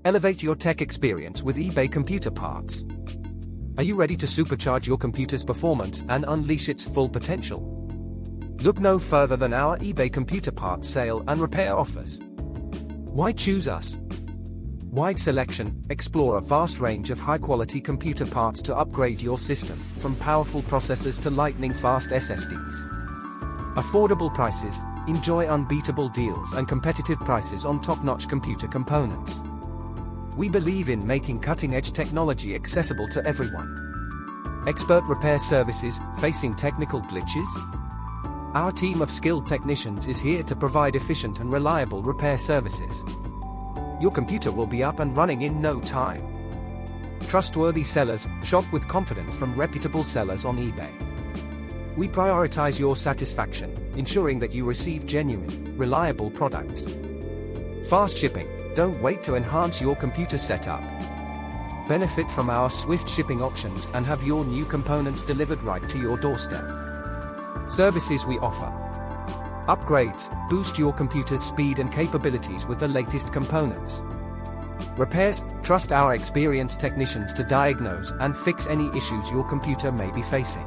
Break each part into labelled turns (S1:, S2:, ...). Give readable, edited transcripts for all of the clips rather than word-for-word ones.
S1: Elevate your tech experience with eBay Computer Parts. Are you ready to supercharge your computer's performance and unleash its full potential? Look no further than our eBay Computer Parts sale and repair offers. Why choose us? Wide selection. Explore a vast range of high-quality computer parts to upgrade your system, from powerful processors to lightning-fast SSDs. Affordable prices. Enjoy unbeatable deals and competitive prices on top-notch computer components. We believe in making cutting-edge technology accessible to everyone. Expert repair services. Facing technical glitches? Our team of skilled technicians is here to provide efficient and reliable repair services. Your computer will be up and running in no time. Trustworthy sellers. Shop with confidence from reputable sellers on eBay. We prioritize your satisfaction, ensuring that you receive genuine, reliable products. Fast shipping. Don't wait to enhance your computer setup. Benefit from our swift shipping options and have your new components delivered right to your doorstep. Services we offer. Upgrades. Boost your computer's speed and capabilities with the latest components. Repairs. Trust our experienced technicians to diagnose and fix any issues your computer may be facing.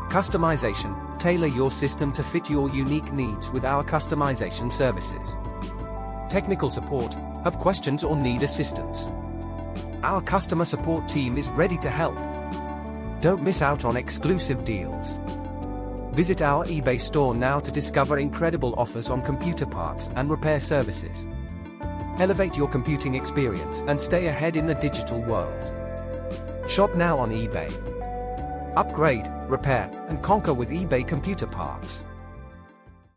S1: Customization. Tailor your system to fit your unique needs with our customization services. Technical support. Have questions or need assistance? Our customer support team is ready to help. Don't miss out on exclusive deals. Visit our eBay store now to discover incredible offers on computer parts and repair services. Elevate your computing experience and stay ahead in the digital world. Shop now on eBay. Upgrade, repair, and conquer with eBay Computer Parts.